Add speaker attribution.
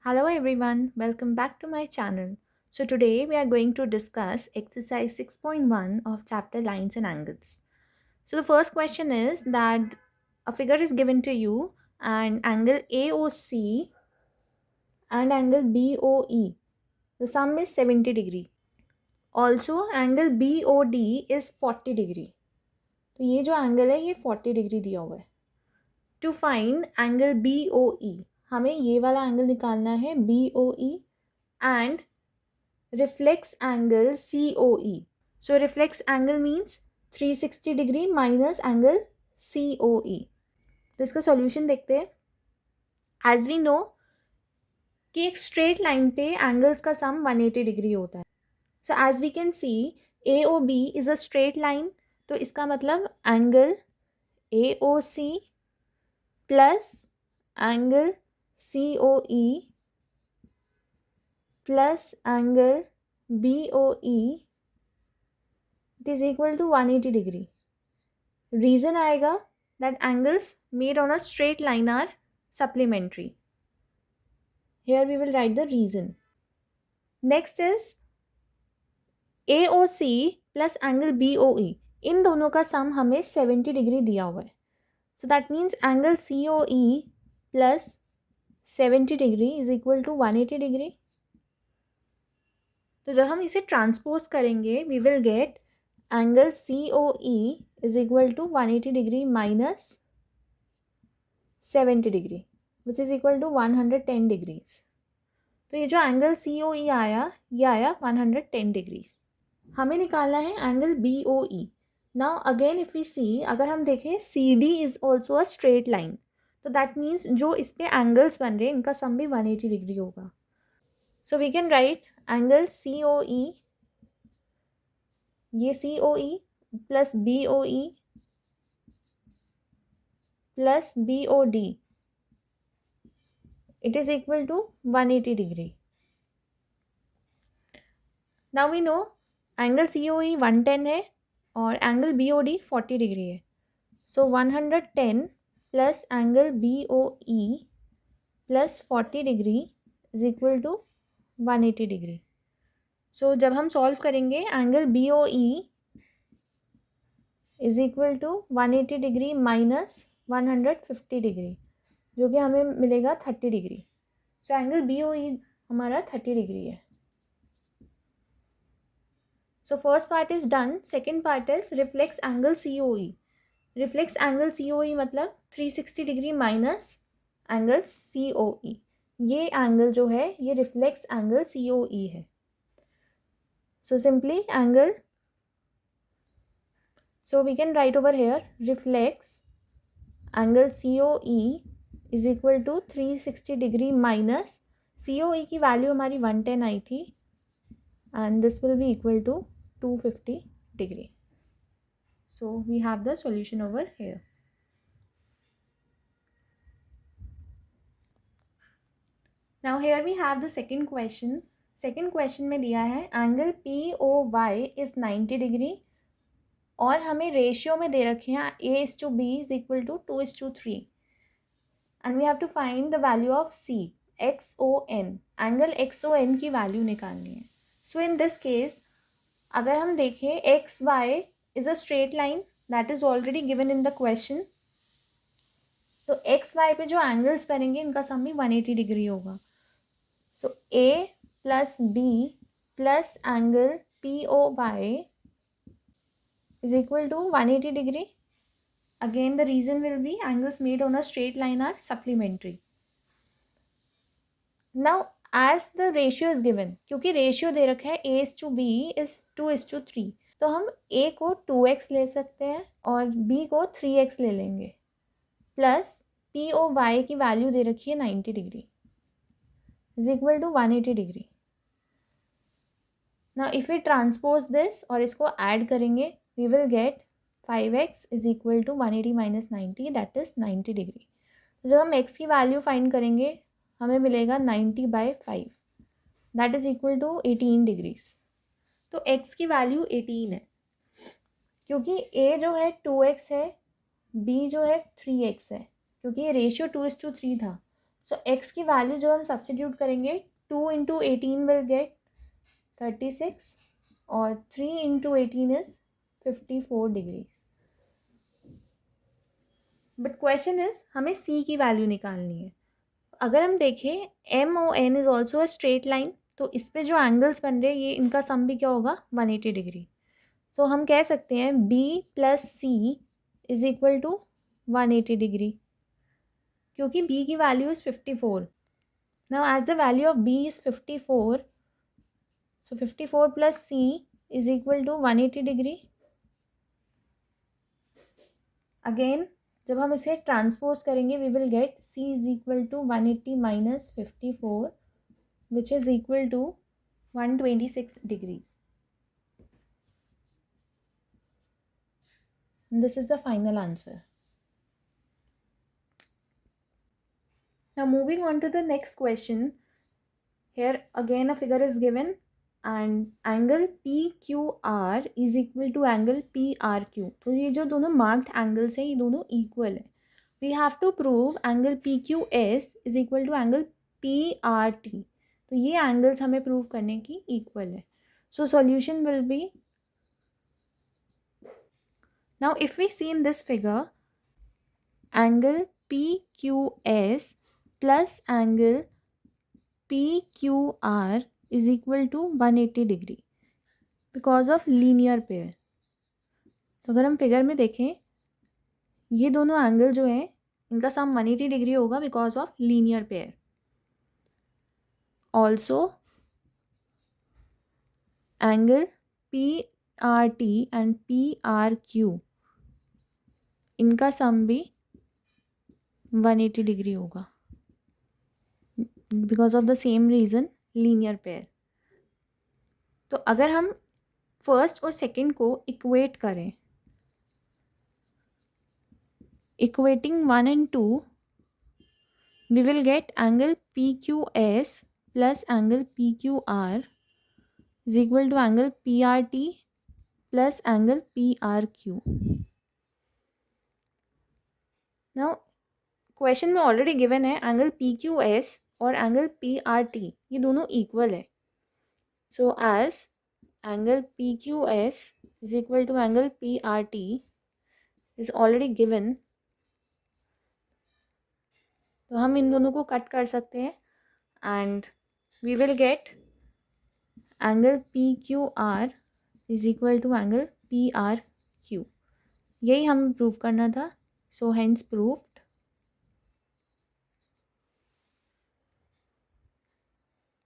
Speaker 1: Hello everyone, welcome back to my channel. So today we are going to discuss exercise 6.1 of chapter lines and angles. So the first question is that a figure is given to you and angle AOC and angle BOE. The sum is 70 degree. Also angle BOD is 40 degree. तो ये जो angle है ये 40 degree दिया हुआ है. To find angle BOE हमें ये वाला एंगल निकालना है BOE and reflex angle COE. So reflex angle means 360 degree minus angle COE. तो इसका सॉल्यूशन देखते हैं. एज वी नो कि एक स्ट्रेट लाइन पे एंगल्स का सम 180 डिग्री होता है. So as we can see AOB is a straight line. तो इसका मतलब angle AOC plus angle COE plus angle BOE it is equal to 180 degree. Reason आएगा that angles made on a straight line are supplementary. Here we will write the reason. Next is AOC plus angle BOE. इन दोनों का सम हमें 70 degree दिया हुआ है. So that means angle COE plus 70 degree is equal to 180 degree. तो जब हम इसे ट्रांसपोज करेंगे we will get angle COE is equal to 180 degree minus 70 degree which is equal to 110 degrees. तो ये जो एंगल COE आया ये आया 110 डिग्रीज. हमें निकालना है angle BOE. Now again if we see अगर हम देखें CD is also a straight line. तो दैट मीन्स जो इस पे एंगल्स बन रहे हैं इनका सम भी 180 डिग्री होगा. So we can write angle COE ये COE plus BOE plus BOD it is equal to 180 degree. Now we know angle COE 110 है और एंगल BOD 40 डिग्री है. So 110 plus angle BOE plus 40 degree is equal to 180 degree. So जब हम solve करेंगे angle BOE is equal to 180 degree minus 150 degree जो कि हमें मिलेगा 30 डिग्री. सो एंगल BOE हमारा 30 डिग्री है. So first part is done. Second part is reflex angle COE. Reflex angle COE मतलब 360 डिग्री माइनस एंगल COE. ये angle जो है ये रिफ्लेक्स एंगल COE है. So simply angle. So we can write over here reflex angle COE is equal to 360 degree minus COE की value हमारी 110 आई थी and this will be equal to 250 degree. So we have the solution over here. Now here we have the second question. Second question में दिया है angle POY is 90 degree और हमें ratio में दे रखे हैं A/B is equal to 2:3 and we have to find the value of C XON. Angle XON की value निकालनी है. So in this case अगर हम देखें XY is a straight line that is already given in the question. तो XY पे जो angles बनेंगे इनका सम भी 180 डिग्री होगा. सो A plus B plus angle POY is equal to 180 degree. Again the reason will be angles made on a straight line are supplementary. Now as the ratio is given क्योंकि ratio दे रखा है A/B is 2:3 तो हम A को 2x ले सकते हैं और B को 3x ले लेंगे प्लस POY की वैल्यू दे रखी है 90 degree is equal to 180 degree. Now if we transpose this और इसको ऐड करेंगे we will get 5x is equal to 180 minus 90 that is 90 degree. जब हम x की वैल्यू फाइंड करेंगे हमें मिलेगा 90/5 that is equal to 18 degrees. तो x की वैल्यू 18 है क्योंकि a जो है 2x है B जो है 3x है क्योंकि ये रेशियो 2:3 था. सो एक्स की वैल्यू जो हम सब्सटीट्यूट करेंगे 2 into 18 विल गेट 36 और 3 into 18 is 54 degrees. But question is हमें सी की वैल्यू निकालनी है. अगर हम देखें M O N is also a straight line, तो इस पे जो एंगल्स बन रहे हैं ये इनका सम भी क्या होगा 180 डिग्री. सो हम कह सकते हैं B plus C is equal to 180 degree, क्योंकि b की value is 54. Now as the value of b is 54, so 54 plus c is equal to 180 degree. Again जब हम इसे ट्रांसपोज करेंगे we will get c is equal to 180 minus 54 which is equal to 126 degrees. This is the final answer. Now moving on to the next question. Here again a figure is given and angle PQR is equal to angle PRQ. तो ये जो दोनों marked angles हैं ये दोनों equal है. We have to prove angle PQS is equal to angle PRT. तो ये angles हमें prove करने की equal है. So solution will be, now if we see in this figure, angle PQS plus angle PQR is equal to 180 degree because of linear pair. तो अगर हम figure में देखें ये दोनों एंगल जो हैं इनका सम 180 डिग्री होगा because of linear pair. Also angle PRT and PRQ इनका सम भी 180 डिग्री होगा because of the same reason linear pair. तो अगर हम फर्स्ट और सेकंड को इक्वेट करें, equating 1 and 2, we will get angle PQS plus angle PQR is equal to angle PRT plus angle PRQ. Now question में already given है angle PQS और angle PRT ये दोनों इक्वल है. So as angle PQS is equal to angle PRT is already given, तो हम इन दोनों को कट कर सकते हैं and we will get angle PQR is equal to angle PRQ. यही हमें प्रूव करना था. So hence proof